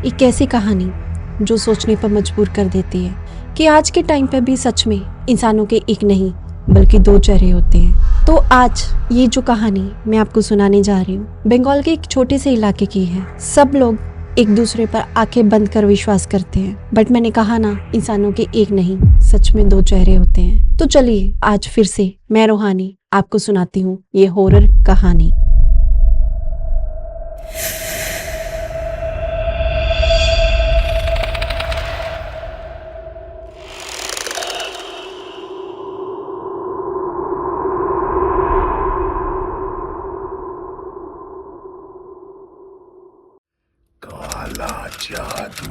एक ऐसी कहानी जो सोचने पर मजबूर कर देती है कि आज के टाइम पर भी सच में इंसानों के एक नहीं बल्कि दो चेहरे होते हैं। तो आज ये जो कहानी मैं आपको सुनाने जा रही हूँ बंगाल के एक छोटे से इलाके की है। सब लोग एक दूसरे पर आंखें बंद कर विश्वास करते हैं, बट मैंने कहा ना, इंसानों के एक नहीं सच में दो चेहरे होते हैं। तो चलिए आज फिर से मैं रूहानी आपको सुनाती हूँ ये हॉरर कहानी। काला जादू।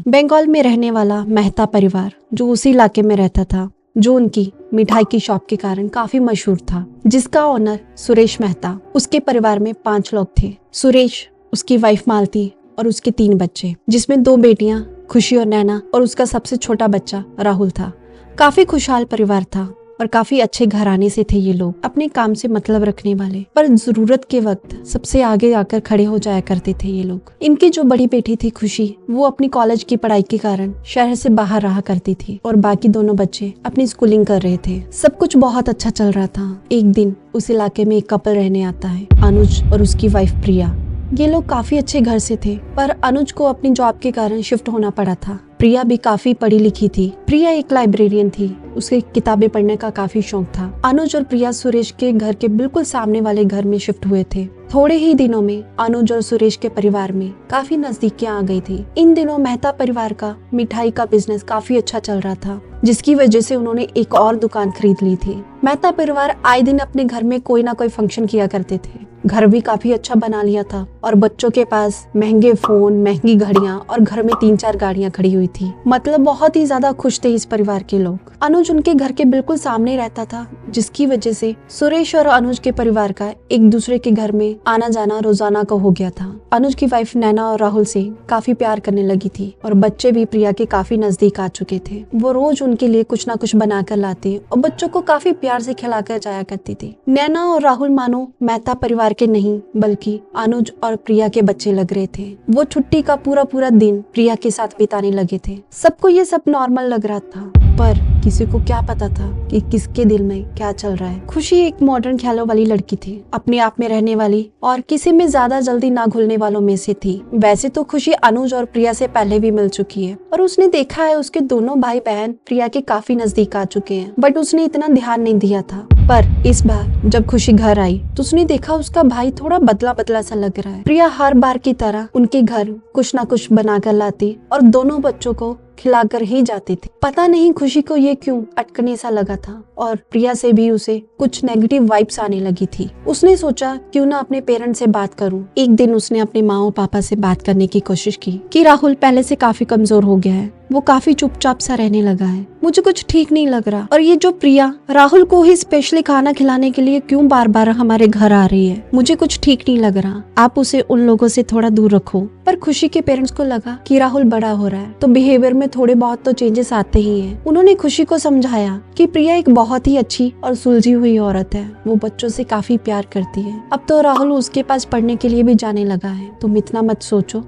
बंगाल में रहने वाला मेहता परिवार जो उसी इलाके में रहता था, जो उनकी मिठाई की शॉप के कारण काफी मशहूर था, जिसका ओनर सुरेश मेहता। उसके परिवार में 5 लोग थे। सुरेश, उसकी वाइफ मालती और उसके 3 बच्चे, जिसमें 2 बेटियां खुशी और नैना और उसका सबसे छोटा बच्चा राहुल था। काफी खुशहाल परिवार था और काफी अच्छे घराने से थे ये लोग, अपने काम से मतलब रखने वाले, पर जरूरत के वक्त सबसे आगे आकर खड़े हो जाया करते थे ये लोग। इनकी जो बड़ी बेटी थी खुशी, वो अपनी कॉलेज की पढ़ाई के कारण शहर से बाहर रहा करती थी और बाकी दोनों बच्चे अपनी स्कूलिंग कर रहे थे। सब कुछ बहुत अच्छा चल रहा था। एक दिन उस इलाके में एक कपल रहने आता है, अनुज और उसकी वाइफ प्रिया। ये लोग काफी अच्छे घर से थे, पर अनुज को अपनी जॉब के कारण शिफ्ट होना पड़ा था। प्रिया भी काफी पढ़ी लिखी थी। प्रिया एक लाइब्रेरियन थी, उसे किताबें पढ़ने का काफी शौक था। अनुज और प्रिया सुरेश के घर के बिल्कुल सामने वाले घर में शिफ्ट हुए थे। थोड़े ही दिनों में अनुज और सुरेश के परिवार में काफी नजदीकियां आ गई थी। इन दिनों मेहता परिवार का मिठाई का बिजनेस काफी अच्छा चल रहा था, जिसकी वजह से उन्होंने एक और दुकान खरीद ली थी। मेहता परिवार आए दिन अपने घर में कोई ना कोई फंक्शन किया करते थे। घर भी काफी अच्छा बना लिया था और बच्चों के पास महंगे फोन, महंगी घड़ियां और घर में 3-4 गाड़ियां खड़ी हुई थी। मतलब बहुत ही ज्यादा खुश थे इस परिवार के लोग। अनुज उनके घर के बिल्कुल सामने रहता था, जिसकी वजह से सुरेश और अनुज के परिवार का एक दूसरे के घर में आना जाना रोजाना का हो गया था। अनुज की वाइफ नैना और राहुल से काफी प्यार करने लगी थी और बच्चे भी प्रिया के काफी नजदीक आ चुके थे। वो रोज उनके लिए कुछ ना कुछ बनाकर लाती और बच्चों को काफी प्यार से खिलाकर जाया करती थी। नैना और राहुल मानो मेहता परिवार के नहीं बल्कि अनुज और प्रिया के बच्चे लग रहे थे। वो छुट्टी का पूरा दिन प्रिया के साथ बिताने लगे थे। सबको ये सब नॉर्मल लग रहा था, पर किसी को क्या पता था कि किसके दिल में क्या चल रहा है। खुशी एक मॉडर्न ख्यालों वाली लड़की थी, अपने आप में रहने वाली और किसी में ज्यादा जल्दी ना घुलने वालों में से थी। वैसे तो खुशी अनुज और प्रिया से पहले भी मिल चुकी है और उसने देखा है उसके दोनों भाई बहन प्रिया के काफी नजदीक आ चुके हैं, बट उसने इतना ध्यान नहीं दिया था। पर इस बार जब खुशी घर आई तो उसने देखा उसका भाई थोड़ा बदला बदला सा लग रहा है। प्रिया हर बार की तरह उनके घर कुछ ना कुछ बनाकर लाती और दोनों बच्चों को खिलाकर ही जाती थी। पता नहीं खुशी को ये क्यों अटकने सा लगा था और प्रिया से भी उसे कुछ नेगेटिव वाइब्स आने लगी थी। उसने सोचा क्यों ना अपने पेरेंट्स से बात करूं। एक दिन उसने अपने माँ और पापा से बात करने की कोशिश की कि राहुल पहले से काफी कमजोर हो गया है, वो काफी चुपचाप सा रहने लगा है, मुझे कुछ ठीक नहीं लग रहा। और ये जो प्रिया राहुल को ही स्पेशली खाना खिलाने के लिए क्यों बार बार हमारे घर आ रही है, मुझे कुछ ठीक नहीं लग रहा, आप उसे उन लोगों से थोड़ा दूर रखो। पर खुशी के पेरेंट्स को लगा कि राहुल बड़ा हो रहा है तो बिहेवियर में थोड़े बहुत तो चेंजेस आते ही हैं। उन्होंने खुशी को समझाया कि प्रिया एक बहुत ही अच्छी और सुलझी हुई औरत है, वो बच्चों से काफी प्यार करती है। अब तो राहुल उसके पास पढ़ने के लिए भी जाने लगा है, तुम इतना मत सोचो।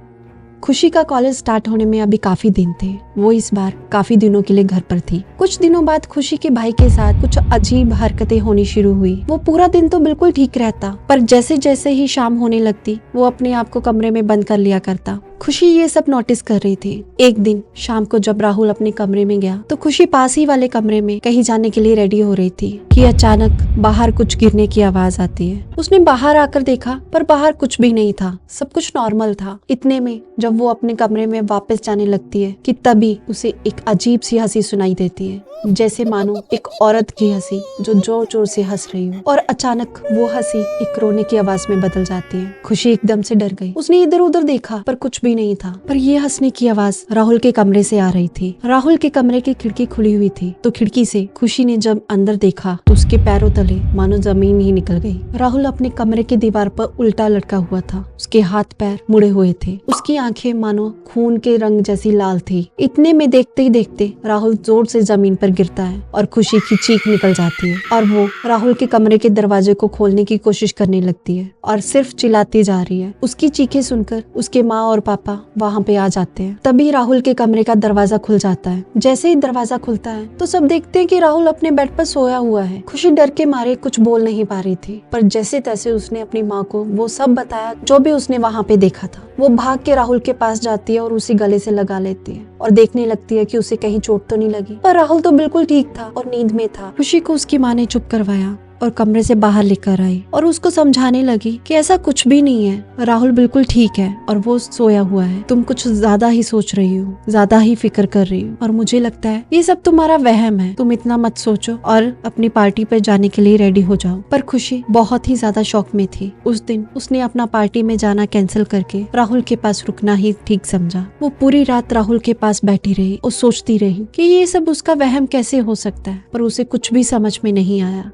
खुशी का कॉलेज स्टार्ट होने में अभी काफी दिन थे। वो इस बार काफी दिनों के लिए घर पर थी। कुछ दिनों बाद खुशी के भाई के साथ कुछ अजीब हरकतें होनी शुरू हुई। वो पूरा दिन तो बिल्कुल ठीक रहता, पर जैसे जैसे ही शाम होने लगती वो अपने आप को कमरे में बंद कर लिया करता। खुशी ये सब नोटिस कर रही थी। एक दिन शाम को जब राहुल अपने कमरे में गया तो खुशी पास ही वाले कमरे में कहीं जाने के लिए रेडी हो रही थी कि अचानक बाहर कुछ गिरने की आवाज आती है। उसने बाहर आकर देखा पर बाहर कुछ भी नहीं था, सब कुछ नॉर्मल था। इतने में जब वो अपने कमरे में वापस जाने लगती है कि तभी उसे एक अजीब सी हंसी सुनाई देती है, जैसे मानो एक औरत की हंसी जो जोर जोर से हंस रही हो, और अचानक वो हंसी एक रोने की आवाज में बदल जाती है। खुशी एकदम से डर गई। उसने इधर उधर देखा पर कुछ भी भी नहीं था, पर ये हंसने की आवाज राहुल के कमरे से आ रही थी। राहुल के कमरे की खिड़की खुली हुई थी, तो खिड़की से खुशी ने जब अंदर देखा तो उसके पैरों तले मानो जमीन ही निकल गई। राहुल अपने कमरे की दीवार पर उल्टा लटका हुआ था, उसके हाथ पैर मुड़े हुए थे, उसकी आंखें मानो खून के रंग जैसी लाल थी। इतने में देखते ही देखते राहुल जोर से जमीन पर गिरता है और खुशी की चीख निकल जाती है और वो राहुल के कमरे के दरवाजे को खोलने की कोशिश करने लगती है और सिर्फ चिल्लाती जा रही है। उसकी चीखें सुनकर उसके माँ और पापा वहाँ पे आ जाते हैं। तभी राहुल के कमरे का दरवाजा खुल जाता है। जैसे ही दरवाजा खुलता है तो सब देखते हैं कि राहुल अपने बेड पर सोया हुआ है। खुशी डर के मारे कुछ बोल नहीं पा रही थी, पर जैसे तैसे उसने अपनी माँ को वो सब बताया जो भी उसने वहाँ पे देखा था। वो भाग के राहुल के पास जाती है और उसी गले से लगा लेती है और देखने लगती है कि उसे कहीं चोट तो नहीं लगी, पर राहुल तो बिल्कुल ठीक था और नींद में था। खुशी को उसकी माँ ने चुप करवाया और कमरे से बाहर लेकर आई और उसको समझाने लगी कि ऐसा कुछ भी नहीं है, राहुल बिल्कुल ठीक है और वो सोया हुआ है। तुम कुछ ज्यादा ही सोच रही हो, ज्यादा ही फिक्र कर रही हो और मुझे लगता है ये सब तुम्हारा वहम है। तुम इतना मत सोचो और अपनी पार्टी पर जाने के लिए रेडी हो जाओ। पर खुशी बहुत ही ज्यादा शौक में थी। उस दिन उसने अपना पार्टी में जाना कैंसिल करके राहुल के पास रुकना ही ठीक समझा। वो पूरी रात राहुल के पास बैठी रही और सोचती रही कि ये सब उसका वहम कैसे हो सकता है, पर उसे कुछ भी समझ में नहीं आया।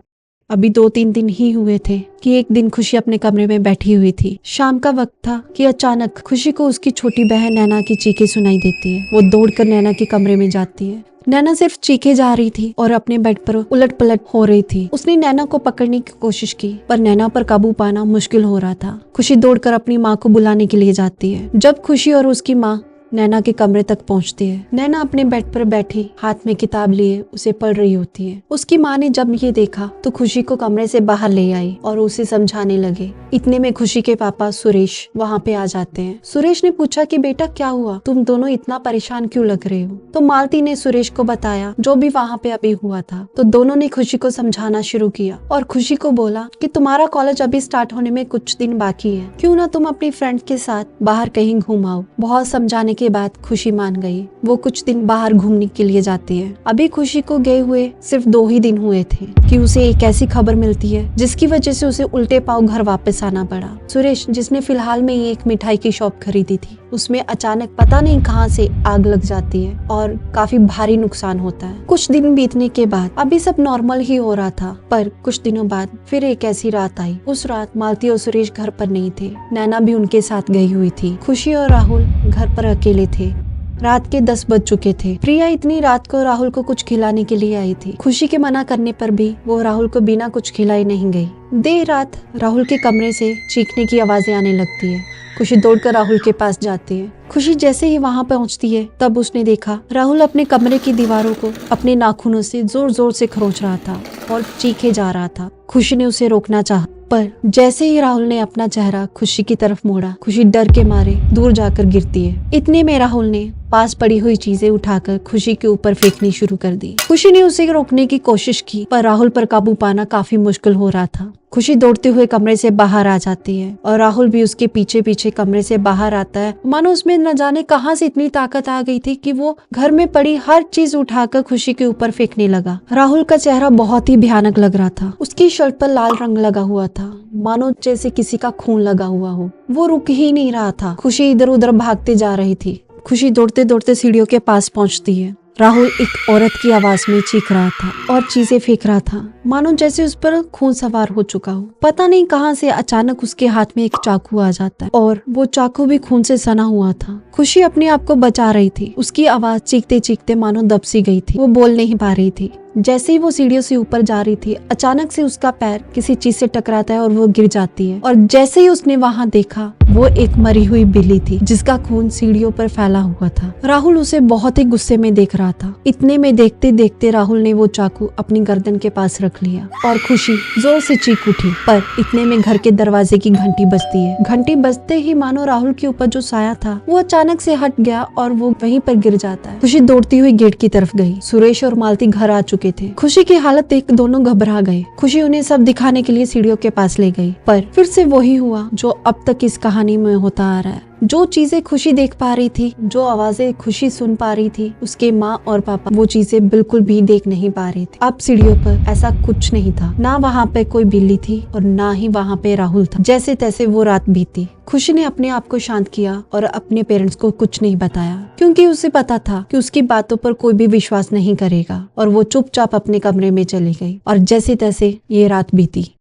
अभी 2-3 दिन ही हुए थे कि एक दिन खुशी अपने कमरे में बैठी हुई थी। शाम का वक्त था कि अचानक खुशी को उसकी छोटी बहन नैना की चीखें सुनाई देती है। वो दौड़कर नैना के कमरे में जाती है। नैना सिर्फ चीखे जा रही थी और अपने बेड पर उलट पलट हो रही थी। उसने नैना को पकड़ने की कोशिश की, पर नैना पर काबू पाना मुश्किल हो रहा था। खुशी दौड़कर अपनी माँ को बुलाने के लिए जाती है। जब खुशी और उसकी माँ नैना के कमरे तक पहुंचती है, नैना अपने बेड पर बैठी हाथ में किताब लिए उसे पढ़ रही होती है। उसकी माँ ने जब ये देखा तो खुशी को कमरे से बाहर ले आई और उसे समझाने लगे। इतने में खुशी के पापा सुरेश वहाँ पे आ जाते हैं। सुरेश ने पूछा कि बेटा क्या हुआ, तुम दोनों इतना परेशान क्यों लग रहे हो। तो मालती ने सुरेश को बताया जो भी वहाँ पे अभी हुआ था। तो दोनों ने खुशी को समझाना शुरू किया और खुशी को बोला कि तुम्हारा कॉलेज अभी स्टार्ट होने में कुछ दिन बाकी है, क्यों ना तुम अपनी फ्रेंड के साथ बाहर कहीं घूम आओ। बहुत समझाने के बाद खुशी मान गई। वो कुछ दिन बाहर घूमने के लिए जाती है। अभी खुशी को गए हुए सिर्फ 2 ही दिन हुए थे कि उसे एक ऐसी खबर मिलती है जिसकी वजह से उसे उल्टे पांव घर वापस आना पड़ा। सुरेश, जिसने फिलहाल में ही एक मिठाई की शॉप खरीदी थी, उसमें अचानक पता नहीं कहां से आग लग जाती है और काफी भारी नुकसान होता है। कुछ दिन बीतने के बाद अभी सब नॉर्मल ही हो रहा था, पर कुछ दिनों बाद फिर एक ऐसी रात आई। उस रात मालती और सुरेश घर पर नहीं थे। नैना भी उनके साथ गई हुई थी। खुशी और राहुल घर पर अकेले थे। रात के 10 बज चुके थे। प्रिया इतनी रात को राहुल को कुछ खिलाने के लिए आई थी। खुशी के मना करने पर भी वो राहुल को बिना कुछ खिलाए नहीं गई। देर रात राहुल के कमरे से चीखने की आवाजें आने लगती है। खुशी दौड़कर राहुल के पास जाती है। खुशी जैसे ही वहाँ पहुँचती है तब उसने देखा राहुल अपने कमरे की दीवारों को अपने नाखूनों से जोर जोर से खरोंच रहा था और चीखे जा रहा था। खुशी ने उसे रोकना चाहा, पर जैसे ही राहुल ने अपना चेहरा खुशी की तरफ मोड़ा, खुशी डर के मारे दूर जाकर गिरती है। इतने में राहुल ने पास पड़ी हुई चीजें उठाकर खुशी के ऊपर फेंकनी शुरू कर दी। खुशी ने उसे रोकने की कोशिश की, पर राहुल पर काबू पाना काफी मुश्किल हो रहा था। खुशी दौड़ते हुए कमरे से बाहर आ जाती है और राहुल भी उसके पीछे पीछे कमरे से बाहर आता है। मानो उसमें न जाने कहां से इतनी ताकत आ गई थी कि वो घर में पड़ी हर चीज उठाकर खुशी के ऊपर फेंकने लगा। राहुल का चेहरा बहुत ही भयानक लग रहा था। उसकी शर्ट पर लाल रंग लगा हुआ था, मानो जैसे किसी का खून लगा हुआ हो। वो रुक ही नहीं रहा था। खुशी इधर उधर भागते जा रही थी। खुशी दौड़ते दौड़ते सीढ़ियों के पास पहुंचती है। राहुल एक औरत की आवाज में चीख रहा था और चीजें फेंक रहा था, मानो जैसे उस पर खून सवार हो चुका हो। पता नहीं कहां से अचानक उसके हाथ में एक चाकू आ जाता है और वो चाकू भी खून से सना हुआ था। खुशी अपने आप को बचा रही थी। उसकी आवाज चीखते चीखते मानो दब सी गई थी। वो बोल नहीं पा रही थी। जैसे ही वो सीढ़ियों से ऊपर जा रही थी, अचानक से उसका पैर किसी चीज से टकराता है और वो गिर जाती है। और जैसे ही उसने वहाँ देखा, वो एक मरी हुई बिल्ली थी जिसका खून सीढ़ियों पर फैला हुआ था। राहुल उसे बहुत ही गुस्से में देख रहा था। इतने में देखते देखते राहुल ने वो चाकू अपनी गर्दन के पास रख लिया और खुशी जोर से चीख उठी। पर इतने में घर के दरवाजे की घंटी बजती है। घंटी बजते ही मानो राहुल के ऊपर जो साया था वो अचानक से हट गया और वो वहीं पर गिर जाता है। खुशी दौड़ती हुई गेट की तरफ गई। सुरेश और मालती घर आ चुके थे। खुशी की हालत देख दोनों घबरा गए। खुशी उन्हें सब दिखाने के लिए सीढ़ियों के पास ले गई, पर फिर से वही हुआ जो अब तक इस कहानी पानी में होता आ रहा है। जो चीजें खुशी देख पा रही थी, जो आवाजें खुशी सुन पा रही थी, उसके माँ और पापा वो चीजें बिल्कुल भी देख नहीं पा रहे थे। अब सीढ़ियों पर ऐसा कुछ नहीं था, ना वहाँ पे कोई बिल्ली थी और ना ही वहाँ पे राहुल था। जैसे तैसे वो रात बीती। खुशी ने अपने आप को शांत किया और अपने पेरेंट्स को कुछ नहीं बताया, क्योंकि उसे पता था कि उसकी बातों पर कोई भी विश्वास नहीं करेगा। और वो चुपचाप अपने कमरे में चली गई और जैसे तैसे ये रात बीती।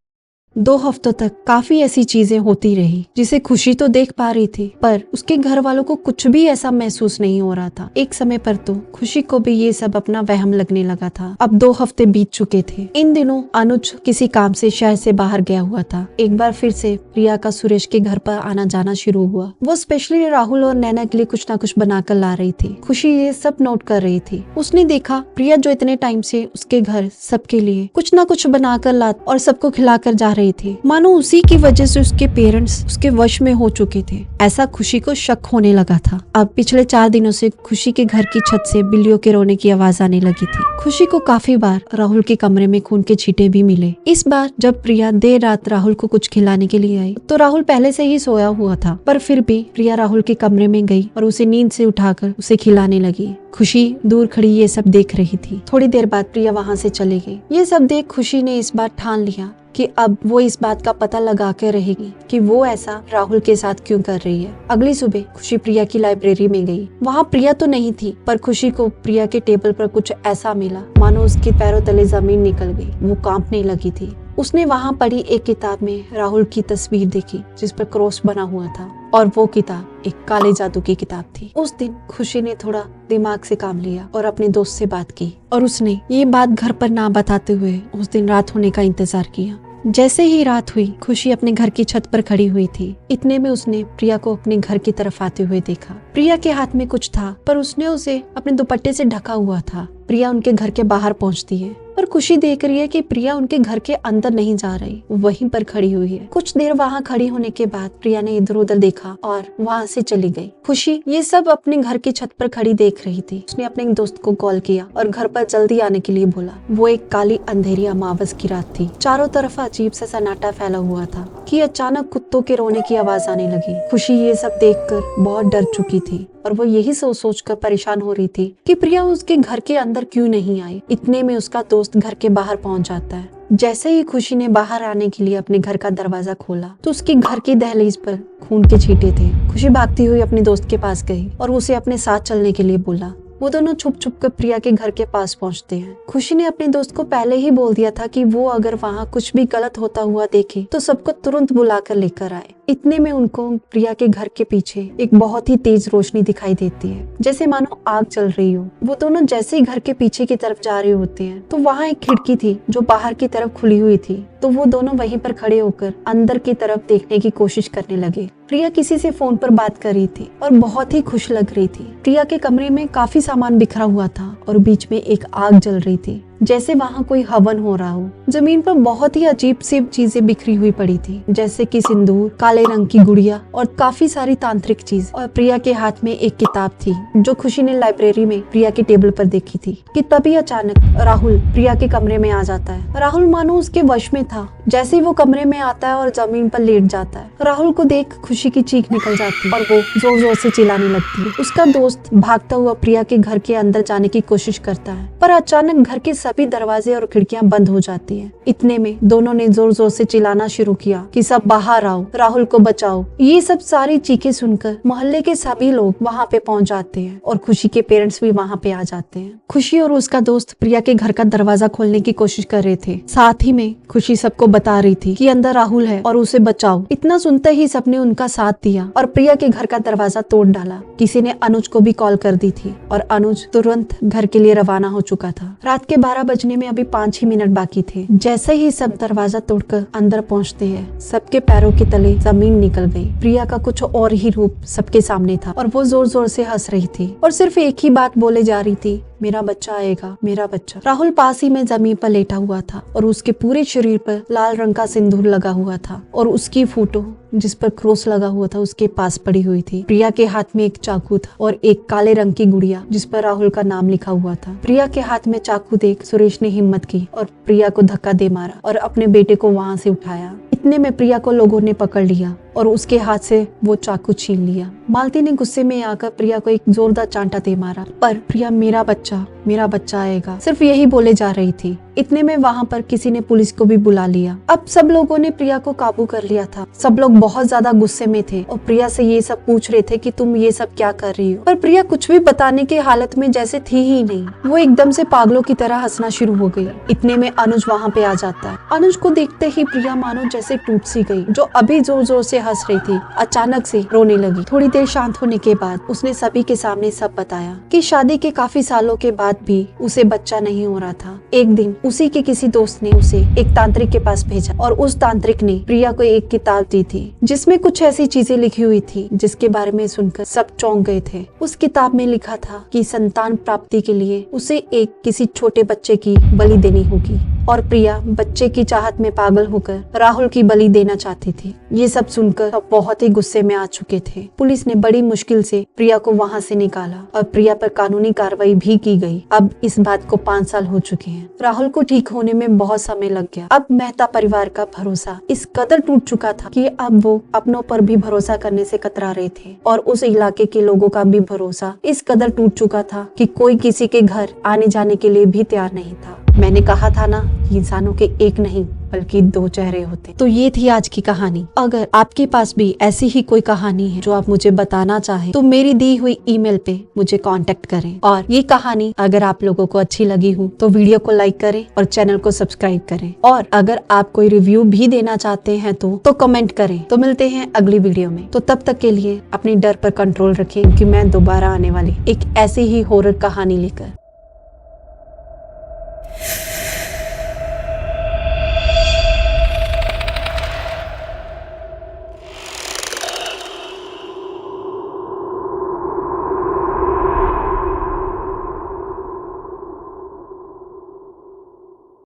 2 हफ्तों तक काफी ऐसी चीजें होती रही जिसे खुशी तो देख पा रही थी, पर उसके घर वालों को कुछ भी ऐसा महसूस नहीं हो रहा था। एक समय पर तो खुशी को भी ये सब अपना वहम लगने लगा था। अब 2 हफ्ते बीत चुके थे। इन दिनों अनुज किसी काम से शहर से बाहर गया हुआ था। एक बार फिर से प्रिया का सुरेश के घर पर आना जाना शुरू हुआ। वो स्पेशली राहुल और नैना के लिए कुछ ना कुछ बनाकर ला रही थी। खुशी ये सब नोट कर रही थी। उसने देखा प्रिया जो इतने टाइम से उसके घर सबके लिए कुछ ना कुछ बनाकर ला और सबको खिलाकर जा रही थी, मानो उसी की वजह से उसके पेरेंट्स उसके वश में हो चुके थे। ऐसा खुशी को शक होने लगा था। अब पिछले 4 दिनों से खुशी के घर की छत से बिल्लियों के रोने की आवाज आने लगी थी। खुशी को काफी बार राहुल के कमरे में खून के छींटे भी मिले। इस बार जब प्रिया देर रात राहुल को कुछ खिलाने के लिए आई तो राहुल पहले से ही सोया हुआ था, पर फिर भी प्रिया राहुल के कमरे में गई और उसे नींद से उठाकर उसे खिलाने लगी। खुशी दूर खड़ी ये सब देख रही थी। थोड़ी देर बाद प्रिया वहाँ से चली गई। ये सब देख खुशी ने इस बार ठान लिया कि अब वो इस बात का पता लगा के रहेगी कि वो ऐसा राहुल के साथ क्यों कर रही है। अगली सुबह खुशी प्रिया की लाइब्रेरी में गई। वहाँ प्रिया तो नहीं थी, पर खुशी को प्रिया के टेबल पर कुछ ऐसा मिला मानो उसके पैरों तले जमीन निकल गई। वो कांपने लगी थी। उसने वहाँ पढ़ी एक किताब में राहुल की तस्वीर देखी जिस पर क्रॉस बना हुआ था, और वो किताब एक काले जादू की किताब थी। उस दिन खुशी ने थोड़ा दिमाग से काम लिया और अपने दोस्त से बात की, और उसने ये बात घर पर ना बताते हुए उस दिन रात होने का इंतजार किया। जैसे ही रात हुई, खुशी अपने घर की छत पर खड़ी हुई थी। इतने में उसने प्रिया को अपने घर की तरफ आते हुए देखा। प्रिया के हाथ में कुछ था, पर उसने उसे अपने दुपट्टे से ढका हुआ था। प्रिया उनके घर के बाहर पहुंचती है, पर खुशी देख रही है कि प्रिया उनके घर के अंदर नहीं जा रही, वो वहीं पर खड़ी हुई है। कुछ देर वहाँ खड़ी होने के बाद प्रिया ने इधर उधर देखा और वहाँ से चली गई। खुशी ये सब अपने घर की छत पर खड़ी देख रही थी। उसने अपने एक दोस्त को कॉल किया और घर पर जल्दी आने के लिए बोला। वो एक काली अंधेरी अमावस की रात थी। चारों तरफ अजीब सा सन्नाटा फैला हुआ था कि अचानक कुत्तों के रोने की आवाज आने लगी। खुशी ये सब देखकर बहुत डर चुकी थी और वो यही सोच कर परेशान हो रही थी कि प्रिया उसके घर के अंदर क्यों नहीं आई। इतने में उसका दोस्त घर के बाहर पहुंच जाता है। जैसे ही खुशी ने बाहर आने के लिए अपने घर का दरवाजा खोला तो उसके घर की दहलीज पर खून के छींटे थे। खुशी भागती हुई अपने दोस्त के पास गई और उसे अपने साथ चलने के लिए बोला। वो दोनों छुप छुप कर प्रिया के घर के पास पहुंचते हैं। खुशी ने अपने दोस्त को पहले ही बोल दिया था कि वो अगर वहाँ कुछ भी गलत होता हुआ देखे तो सबको तुरंत बुलाकर लेकर आए। इतने में उनको प्रिया के घर के पीछे एक बहुत ही तेज रोशनी दिखाई देती है, जैसे मानो आग चल रही हो। वो दोनों जैसे ही घर के पीछे की तरफ जा रहे होते हैं तो वहाँ एक खिड़की थी जो बाहर की तरफ खुली हुई थी, तो वो दोनों वहीं पर खड़े होकर अंदर की तरफ देखने की कोशिश करने लगे। प्रिया किसी से फोन पर बात कर रही थी और बहुत ही खुश लग रही थी। प्रिया के कमरे में काफी सामान बिखरा हुआ था और बीच में एक आग जल रही थी, जैसे वहाँ कोई हवन हो रहा हो। जमीन पर बहुत ही अजीब सी चीजें बिखरी हुई पड़ी थी, जैसे कि सिंदूर, काले रंग की गुड़िया और काफी सारी तांत्रिक चीज। और प्रिया के हाथ में एक किताब थी जो खुशी ने लाइब्रेरी में प्रिया के टेबल पर देखी थी। कि तभी अचानक राहुल प्रिया के कमरे में आ जाता है। राहुल मानो उसके वश में था। जैसे ही वो कमरे में आता है और जमीन पर लेट जाता है, राहुल को देख खुशी की चीख निकल जाती है और वो जोर जोर से चिल्लाने लगती है। उसका दोस्त भागता हुआ प्रिया के घर के अंदर जाने की कोशिश करता है, पर अचानक घर के सभी दरवाजे और खिड़कियां बंद हो जाती हैं। इतने में दोनों ने जोर जोर से चिल्लाना शुरू किया कि सब बाहर आओ, राहुल को बचाओ। ये सब सारी चीखें सुनकर मोहल्ले के सभी लोग वहाँ पे पहुँच जाते हैं और खुशी के पेरेंट्स भी वहाँ पे आ जाते हैं। खुशी और उसका दोस्त प्रिया के घर का दरवाजा खोलने की कोशिश कर रहे थे। साथ ही में खुशी सबको बता रही थी कि अंदर राहुल है और उसे बचाओ। इतना सुनते ही सबने उनका साथ दिया और प्रिया के घर का दरवाजा तोड़ डाला। किसी ने अनुज को भी कॉल कर दी थी और अनुज तुरंत घर के लिए रवाना हो चुका था। रात के 12 बजने में अभी 5 ही मिनट बाकी थे। जैसे ही सब दरवाजा तोड़कर अंदर पहुंचते हैं, सबके पैरों के तले जमीन निकल गई। प्रिया का कुछ और ही रूप सबके सामने था और वो जोर जोर से हंस रही थी और सिर्फ एक ही बात बोले जा रही थी, मेरा बच्चा आएगा, मेरा बच्चा। राहुल पास ही में जमीन पर लेटा हुआ था और उसके पूरे शरीर पर लाल रंग का सिंदूर लगा हुआ था और उसकी फोटो जिस पर क्रॉस लगा हुआ था उसके पास पड़ी हुई थी। प्रिया के हाथ में एक चाकू था और एक काले रंग की गुड़िया जिस पर राहुल का नाम लिखा हुआ था। प्रिया के हाथ में चाकू देख सुरेश ने हिम्मत की और प्रिया को धक्का दे मारा और अपने बेटे को वहाँ से उठाया। इतने में प्रिया को लोगों ने पकड़ लिया और उसके हाथ से वो चाकू छीन लिया। मालती ने गुस्से में आकर प्रिया को एक जोरदार चांटा दे मारा, पर प्रिया मेरा बच्चा आएगा सिर्फ यही बोले जा रही थी। इतने में वहाँ पर किसी ने पुलिस को भी बुला लिया। अब सब लोगों ने प्रिया को काबू कर लिया था। सब लोग बहुत ज्यादा गुस्से में थे और प्रिया से ये सब पूछ रहे थे कि तुम ये सब क्या कर रही हो, पर प्रिया कुछ भी बताने की हालत में जैसे थी ही नहीं। वो एकदम से पागलों की तरह हंसना शुरू हो गई। इतने में अनुज वहाँ पे आ जाता है। अनुज को देखते ही प्रिया मानो जैसे टूट सी गई। जो अभी जोर जोर से हंस रही थी अचानक से रोने लगी। थोड़ी देर शांत होने के बाद उसने सभी के सामने सब बताया कि शादी के काफी सालों के बाद भी उसे बच्चा नहीं हो रहा था। एक दिन उसी के किसी दोस्त ने उसे एक तांत्रिक के पास भेजा और उस तांत्रिक ने प्रिया को एक किताब दी थी जिसमें कुछ ऐसी चीजें लिखी हुई थी जिसके बारे में सुनकर सब चौंक गए थे। उस किताब में लिखा था कि संतान प्राप्ति के लिए उसे एक किसी छोटे बच्चे की बलि देनी होगी और प्रिया बच्चे की चाहत में पागल होकर राहुल की बलि देना चाहती थी। ये सब सुनकर सब बहुत ही गुस्से में आ चुके थे। पुलिस ने बड़ी मुश्किल से प्रिया को वहाँ से निकाला और प्रिया पर कानूनी कार्रवाई भी की गई। अब इस बात को 5 साल हो चुके हैं। राहुल को ठीक होने में बहुत समय लग गया। अब मेहता परिवार का भरोसा इस कदर टूट चुका था कि अब वो अपनों पर भी भरोसा करने से कतरा रहे थे और उस इलाके के लोगों का भी भरोसा इस कदर टूट चुका था कि कोई किसी के घर आने जाने के लिए भी तैयार नहीं था। मैंने कहा था ना कि इंसानों के एक नहीं बल्कि 2 चेहरे होते। तो ये थी आज की कहानी। अगर आपके पास भी ऐसी ही कोई कहानी है जो आप मुझे बताना चाहें तो मेरी दी हुई ईमेल पे मुझे कांटेक्ट करें। और ये कहानी अगर आप लोगों को अच्छी लगी हो तो वीडियो को लाइक करें और चैनल को सब्सक्राइब करें। और अगर आप कोई रिव्यू भी देना चाहते हैं तो कमेंट करें। तो मिलते हैं अगली वीडियो में। तो तब तक के लिए अपनी डर पर कंट्रोल रखें क्योंकि मैं दोबारा आने वाली एक ऐसी ही हॉरर कहानी लेकर।